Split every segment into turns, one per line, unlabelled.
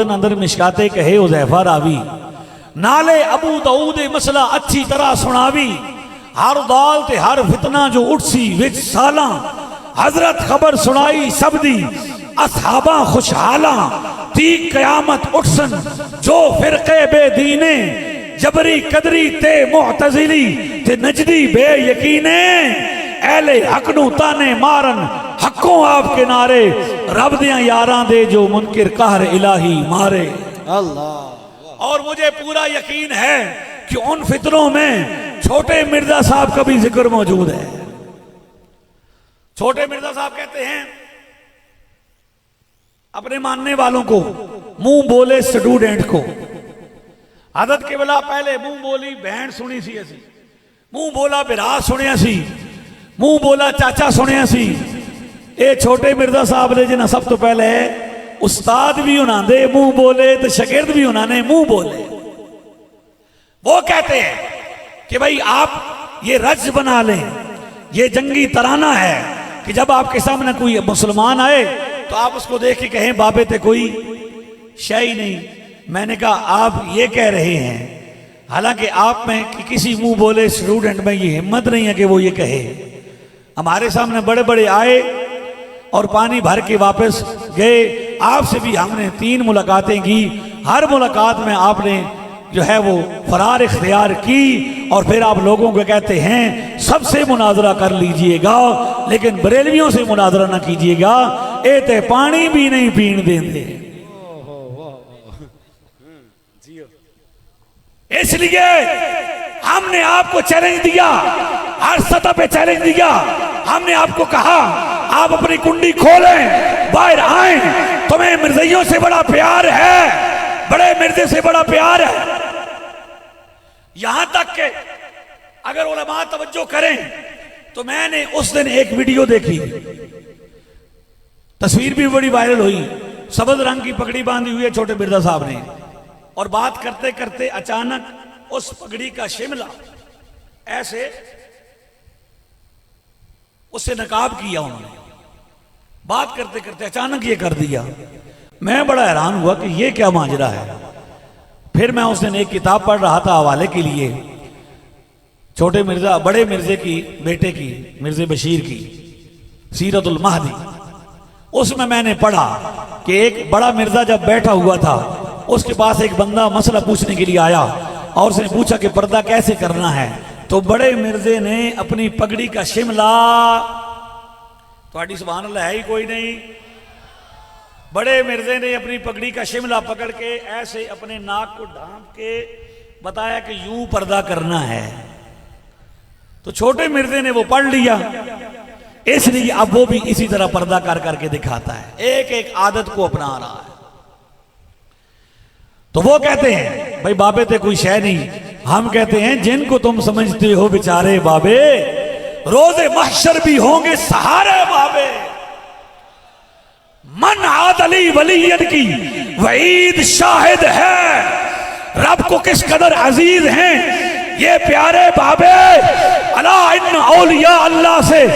अंदर मिशकाते कहे उज़ैफा रावी, नाले अबू दाऊद मसला अच्छी तरह सुनावी, हर दाल ते हर फितना जो उठसी विच साला, हजरत खबर सुनाई सब दी असहाबा खुशहाला, ती कयामत उठसन जो फिरके बेदीने, जबरी कदरी ते मुअतज़िली ते नजदी बे यकीने, एले हक नू ताने मारन हकों आपके नारे, रब दियां यारां दे जो मुनकिर कहर इलाही मारे। अल्लाह। और मुझे पूरा यकीन है कि उन फितरों में छोटे मिर्जा साहब का भी जिक्र मौजूद है। छोटे मिर्जा साहब कहते हैं अपने मानने वालों को, मुंह बोले स्टूडेंट को, आदत के बला पहले मुंह बोली बहन सुनी सी असी, मुंह बोला बिरा सुनिया सी, मुंह बोला चाचा सुनिया सी। ये छोटे मिर्जा साहब ने जिन्हें सब तो पहले उस्ताद भी उन्होंने मुंह बोले तो शागिर्द भी उन्होंने मुंह बोले। वो कहते हैं कि भाई आप ये रज बना लें, ये जंगी तराना है कि जब आपके सामने कोई मुसलमान आए तो आप उसको देख के कहें बाबे ते कोई शय ही नहीं। मैंने कहा आप ये कह रहे हैं, हालांकि आप में कि किसी मुंह बोले स्टूडेंट में ये हिम्मत नहीं है कि वो ये कहे। हमारे सामने बड़े बड़े आए और पानी भर के वापस गए। आपसे भी हमने 3 मुलाकातें की, हर मुलाकात में आपने जो है वो फरार इख्तियार की और फिर आप लोगों को कहते हैं सबसे मुनाजरा कर लीजिएगा लेकिन बरेलवियों से मुनाजरा ना कीजिएगा, ए ते पानी भी नहीं पीने देंगे। इसलिए हमने आपको चैलेंज दिया, हर सतह पे चैलेंज दिया। हमने आपको कहा आप अपनी कुंडी खोलें, बाहर आए, तुम्हें मिर्ज़इयों से बड़ा प्यार है, बड़े मिर्जे से बड़ा प्यार है। यहां तक के अगर उलमा तवज्जो करें तो मैंने उस दिन एक वीडियो देखी, तस्वीर भी बड़ी वायरल हुई, सफेद रंग की पगड़ी बांधी हुई है छोटे मिर्जा साहब ने, और बात करते करते अचानक उस पगड़ी का शिमला ऐसे उससे नकाब किया उन्होंने। बात करते करते अचानक ये कर दिया। मैं बड़ा हैरान हुआ कि ये क्या माजरा है। फिर मैं उस दिन एक किताब पढ़ रहा था हवाले के लिए, छोटे मिर्जा बड़े मिर्जे की बेटे की, मिर्जे बशीर की सीरतुल महदी। उसमें मैंने पढ़ा कि एक बड़ा मिर्जा जब बैठा हुआ था उसके पास एक बंदा मसला पूछने के लिए आया और उसने पूछा कि पर्दा कैसे करना है। तो बड़े मिर्जे ने अपनी पगड़ी का शिमला, थोड़ी सुभान अल्लाह है ही कोई नहीं, बड़े मिर्जे ने अपनी पगड़ी का शिमला पकड़ के ऐसे अपने नाक को ढांप के बताया कि यूं पर्दा करना है। तो छोटे मिर्जे ने वो पढ़ लिया, इसलिए अब वो भी इसी तरह पर्दा कर करके दिखाता है, एक एक आदत को अपना रहा है। तो वो कहते हैं भाई बाबे ते कोई शय नहीं। हम कहते हैं जिनको तुम समझते हो बेचारे बाबे, रोजे महशर भी होंगे सहारे बाबे। मन आद अली वलीयन की वईद शाहिद है, रब को किस कदर अजीज हैं ये प्यारे बाबे। अला इन औलिया अल्लाह से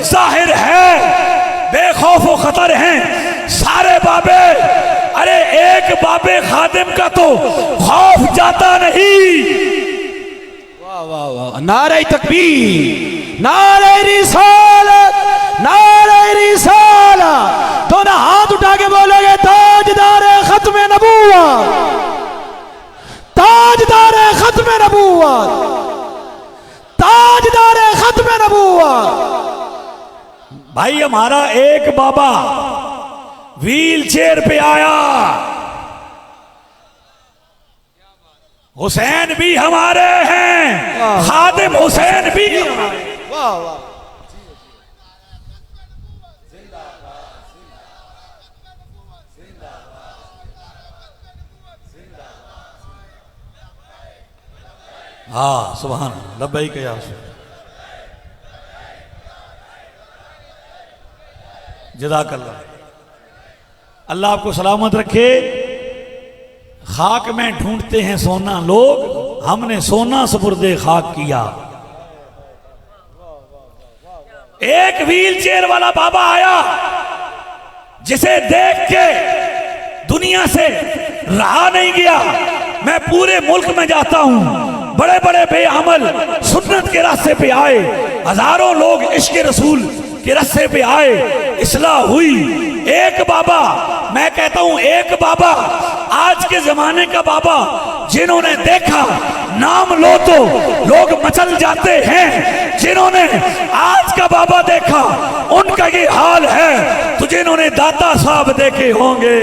जाहिर है, बेखौफ व खतर हैं सारे बाबे। अरे एक बाबे खादिम का तो खौफ जाता नहीं।
वाह वाह वाह, नारे तकबीर, नारे रिसालत, नारे रिसालत। दोनों हाथ उठा के बोलोगे ताजदारे खत्म नबूवत, ताजदारे खत्म नबूवत, ताजदारे खत्म नबूवत।
भाई हमारा एक बाबा व्हील चेयर पे आया, हुसैन भी हमारे हैं, खादिम हुसैन भी हमारे।
वाह वाह,
हाँ सुभान लब्बैक या जज़ाकल्लाह। अल्लाह आपको सलामत रखे। खाक में ढूंढते हैं सोना लोग, हमने सोना सुपुर्दे खाक किया। एक व्हील चेयर वाला बाबा आया जिसे देख के दुनिया से रहा नहीं गया। मैं पूरे मुल्क में जाता हूँ, बड़े बड़े बेअमल सुन्नत के रास्ते पे आए, हजारों लोग इश्क रसूल के रास्ते पे आए, इस्लाह हुई। एक बाबा, मैं कहता हूं एक बाबा, आज के जमाने का बाबा, जिन्होंने देखा नाम लो तो लोग मचल जाते हैं, जिन्होंने आज का बाबा देखा उनका ये हाल है। तो जिन्होंने दाता साहब देखे होंगे,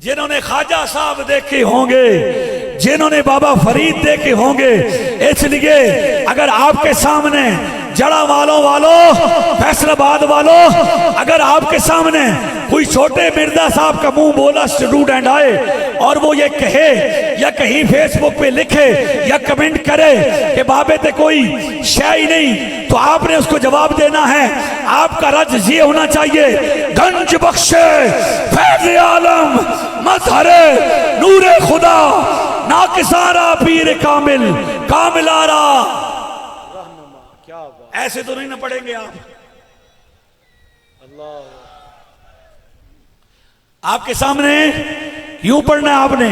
जिन्होंने ख्वाजा साहब देखे होंगे, जिन्होंने बाबा फरीद देखे होंगे, इसलिए अगर आपके सामने जड़ा वालों फैसलाबाद वालों, अगर आपके सामने कोई छोटे मिर्जा साहब का मुंह बोला स्टूडेंट आए और वो ये कहे या कहीं फेसबुक पे लिखे या कमेंट करे कि बाबे ते कोई शय ही नहीं, तो आपने उसको जवाब देना है। आपका रज ये होना चाहिए, गंज बख्शे फैज़ आलम मजहरे नूरे खुदा नाकिसारा पीर कामिल कामिलारा। ऐसे तो नहीं ना पढ़ेंगे आप। आपके सामने यूं पढ़ना आपने,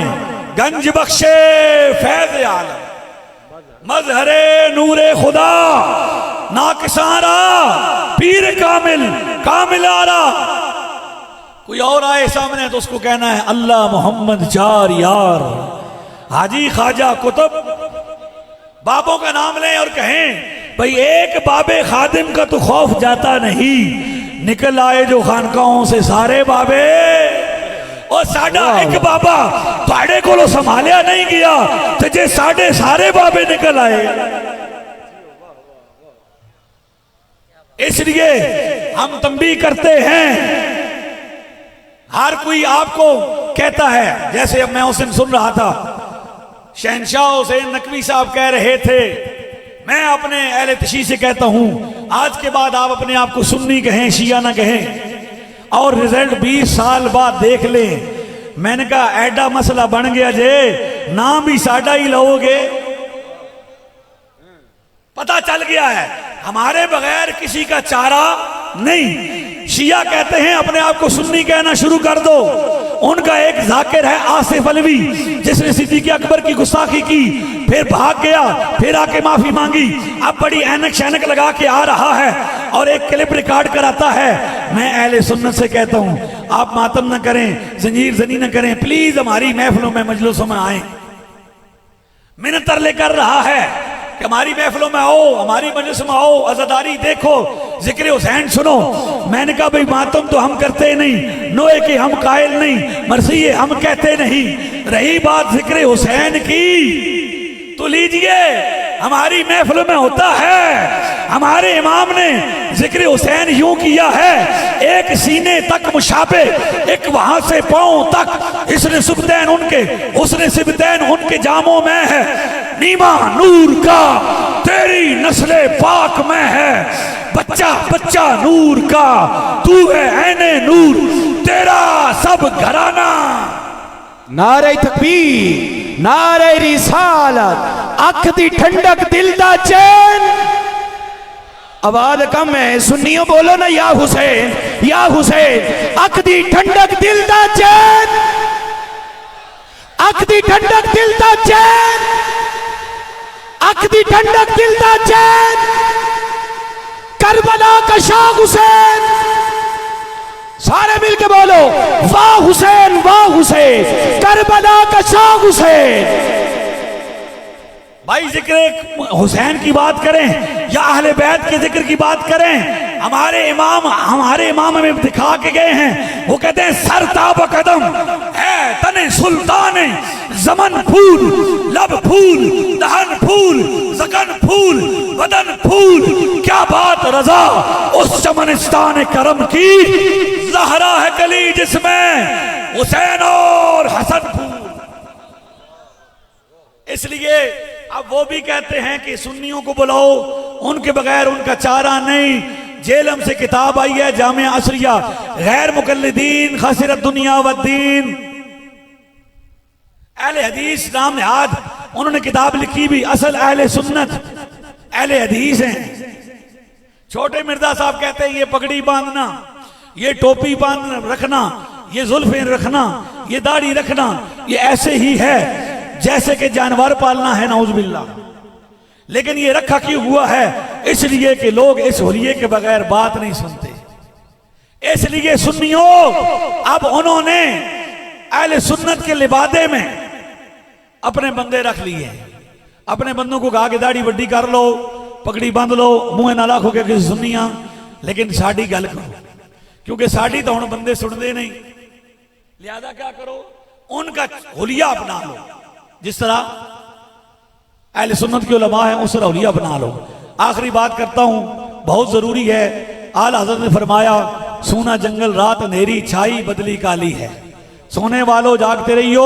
गंज बख्शे फैज़ आलम मजहरे नूरे खुदा नाकिसारा पीर कामिल कामिलारा। कोई और आए सामने तो उसको कहना है अल्लाह मोहम्मद चार यार, हाजी ख्वाजा कुतुब, बाबों का नाम लें और कहें भाई एक बाबे खादिम का तो खौफ जाता नहीं, निकल आए जो खानकाहों से सारे बाबे, और साडा एक बाबा तुहाडे कोलों संभालिया नहीं गया तो जे साडे सारे बाबे निकल आए। इसलिए हम तंबीह करते हैं, हर कोई आपको कहता है, जैसे अब मैं उस दिन सुन रहा था शहनशाह हुसैन नकवी साहब कह रहे थे, मैं अपने अहले तशी से कहता हूं आज के बाद आप अपने आप को सुन्नी कहें शिया ना कहें और रिजल्ट 20 साल बाद देख लें। मैंने कहा एडा मसला बन गया जे नाम भी साडा ही लोगे, पता चल गया है हमारे बगैर किसी का चारा नहीं। शिया कहते हैं अपने आप को सुन्नी कहना शुरू कर दो। उनका एक जाकिर है आसिफ अलवी, जिसने सिद्दीक़ अकबर की गुस्ताखी की, फिर भाग गया, फिर आके माफी मांगी, अब बड़ी ऐनक शैनक लगा के आ रहा है और एक क्लिप रिकॉर्ड कराता है। मैं अहले सुन्नत से कहता हूं आप मातम न करें, जंजीर जनी न करें, प्लीज हमारी महफिलों में मजलिसों में आए। मिन्नत लेकर रहा है कि हमारी महफिलों में आओ, हमारी मजलिस में आओ, अज़ादारी देखो, जिक्र हुसैन सुनो। मैंने कहा भाई मातम तो हम करते नहीं, नोए के हम कायल नहीं, मरसिये हम कहते नहीं, रही बात जिक्र हुसैन की तो लीजिए हमारी महफिलों में होता है। हमारे इमाम ने जिक्र हुसैन यूं किया है, एक सीने तक मुशाबे, एक वहां से पांव तक, इसने सुबदैन उनके, उसने सिबदैन उनके जामों में है, नीमा नूर का तेरी नस्ले पाक में है, बच्चा बच्चा नूर का तू है ऐने नूर, तेरा सब घराना।
नारे तकबीर, नारे रिसालत, अख दी ठंडक दिल दा चैन। आवाज कम है, सुन्नियों बोलो ना या हुसैन या हुसैन। अख दी ठंडक दिल दा चैन, अख दी ठंडक दिल दा चैन, अख दी ठंडक दिल दा चैन। करबला का शाह हुसैन, सारे मिलके बोलो वाह हुसैन वाह हुसैन, करबला का शाह हुसैन।
भाई जिक्र हुसैन की बात करें या अहले बैत के जिक्र की बात करें, हमारे इमाम हमें दिखा के गए हैं। वो कहते हैं सर ताब कदम है तने सुल्तान, जमन फूल लब फूल दहन फूल जकन फूल बदन फूल, क्या बात रजा उस चमनिस्तान करम की, ज़हरा है कली जिसमें हुसैन और हसन फूल। इसलिए अब वो भी कहते हैं कि सुन्नियों को बुलाओ, उनके बगैर उनका चारा नहीं। जेलम से किताब आई है जामिया असरिया, गैर मुकल्लिदीन खसिरत दुनिया व दीन, अहले हदीस नाम निहाद, उन्होंने किताब लिखी भी, असल अहले सुन्नत अहले हदीस हैं। छोटे मिर्जा साहब कहते हैं ये पगड़ी बांधना, ये टोपी बांध रखना, ये जुल्फें रखना, ये दाढ़ी रखना, ये ऐसे ही है जैसे कि जानवर पालना है, नाउजुबिल्लाह। लेकिन ये रखा क्यों हुआ है? इसलिए कि लोग इस हुलिये के बगैर बात नहीं सुनते। इसलिए सुन्नियों, अब उन्होंने अहले सुन्नत के लिबादे में अपने बंदे रख लिए। अपने बंदों को कहा कि दाढ़ी बड्डी कर लो, पगड़ी बांध लो, मुंह ना लाखो के किसी सुन्निया, लेकिन साड़ी गल करो, क्योंकि साड़ी तो हम बंदे सुनते नहीं। लिहाजा क्या करो, उनका हुलिया अपना लो। जिस तरह अहले सुन्नत के उलमा है उस तरह हुलिया अपना लो। आखिरी बात करता हूं, बहुत जरूरी है। आला हज़रत ने फरमाया, सोना जंगल रात अंधेरी छाई बदली काली है। सोने वालों जागते रहियो,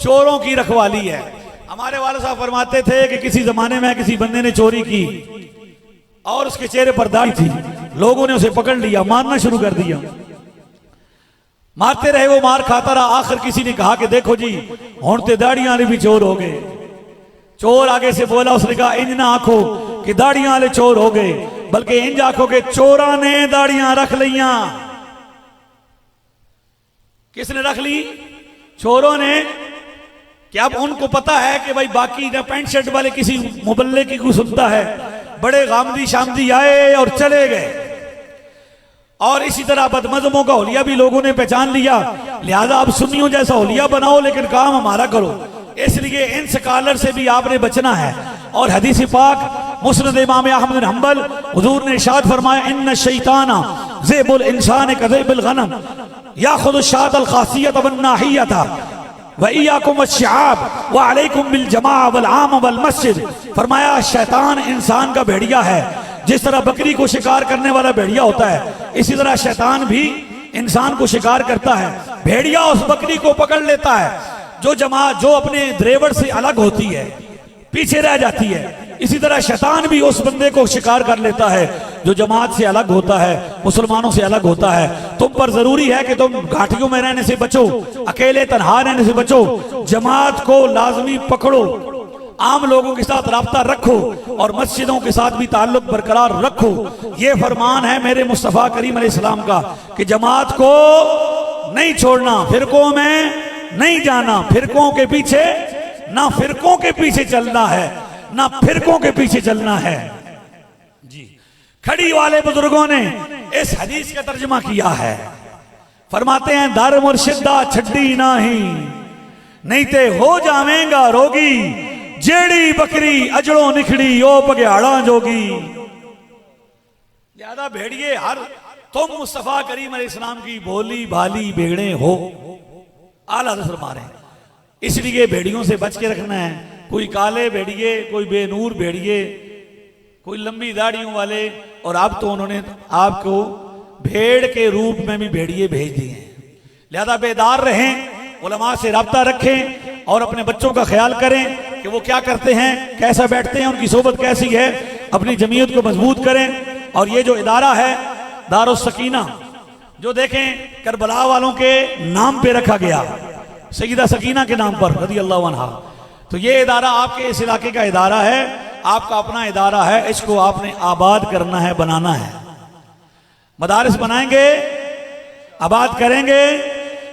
चोरों की रखवाली है। हमारे वाले साहब फरमाते थे कि किसी जमाने में किसी बंदे ने चोरी की और उसके चेहरे पर दाढ़ी थी, लोगों ने उसे पकड़ लिया, मारना शुरू कर दिया। मारते रहे, वो मार खाता रहा। आखिर किसी ने कहा कि देखो जी, होंठते दाढ़ियां वाले भी चोर हो गए। चोर आगे से बोला, उसने कहा इंज ना आंखो कि दाढ़ियां वाले चोर हो गए, बल्कि इंज आंखो के चोरा ने दाढ़ियां रख लिया। किसने रख ली? चोरों ने। क्या अब उनको पता है कि भाई बाकी ना पैंट शर्ट वाले किसी मुबल्ले की को सुनता है। बड़े गामदी शामदी आए और चले गए। और इसी तरह बदमजमों का हुलिया भी लोगों ने पहचान लिया। लिहाजा अब सुन्नियों जैसा हुलिया बनाओ, लेकिन काम हमारा करो। इसलिए इन स्कॉलर से भी आपने बचना है। और हदीस पाक मुस्नद इमाम अहमद बिन हंबल, हुजूर ने इरशाद फरमाया, इन्न शैताना ज़ेबुल इंसान कज़ेबिल गनम याखुदु शातल खासियत वन नाहियता व इयाकुम अश्शाब व अलैकुम बिल जमाअ वल आम वल मस्जिद। फरमाया, शैतान इंसान का भेड़िया है। जिस तरह बकरी को शिकार करने वाला भेड़िया होता है, इसी तरह शैतान भी इंसान को शिकार करता है। भेड़िया उस बकरी को पकड़ लेता है जो जमात जो अपने द्रेवड़ से अलग होती है, पीछे रह जाती है। इसी तरह शैतान भी उस बंदे को शिकार कर लेता है जो जमात से अलग होता है, मुसलमानों से अलग होता है। तुम पर जरूरी है कि तुम घाटियों में रहने से बचो, अकेले तन्हा रहने से बचो, जमात को लाजमी पकड़ो, आम लोगों के साथ राब्ता रखो और मस्जिदों के साथ भी ताल्लुक बरकरार रखो। ये फरमान है मेरे मुस्तफ़ा करीम अलैहिस्सलाम का कि जमात को नहीं छोड़ना, फिरकों में नहीं जाना, फिरकों के पीछे ना फिरकों के पीछे चलना है, ना फिरकों के पीछे चलना है। जी, खड़ी वाले बुजुर्गों ने इस हदीस का तर्जुमा किया है। फरमाते हैं, दर मुर्शिदा छड्डी नाही नहीं ते हो जावेगा रोगी, जेड़ी बकरी अजड़ों निखड़ी ओ पग्याड़ा जोगी। ज्यादा भेड़िए हर तुम मुस्तफा करीम अलैहिस्सलाम की भोली भाली भेड़े हो। आला फरमा रहे हैं, इसलिए भेड़ियों से बच के रखना है। कोई काले भेड़िए, कोई बेनूर भेड़िए, कोई लंबी दाढ़ियों वाले, और अब तो उन्होंने आपको भेड़ के रूप में भी भेड़िए भेज दिए हैं। लिहाजा बेदार रहें, उलमा से राब्ता रखें और अपने बच्चों का ख्याल करें कि वो क्या करते हैं, कैसा बैठते हैं, उनकी सोबत कैसी है। अपनी जमीयत को मजबूत करें। और ये जो इदारा है दारुस सकीना, जो देखें करबला वालों के नाम पे रखा गया, सईदा सकीना के नाम पर रज़ी अल्लाह अन्हा, तो ये इदारा आपके इस इलाके का इदारा है, आपका अपना इदारा है। इसको आपने आबाद करना है, बनाना है। मदारिस बनाएंगे, आबाद करेंगे,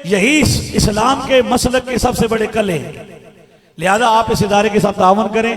यही इस्लाम के मसलक के सबसे बड़े कले हैं। लिहाजा आप इस इदारे के साथ तावन करें।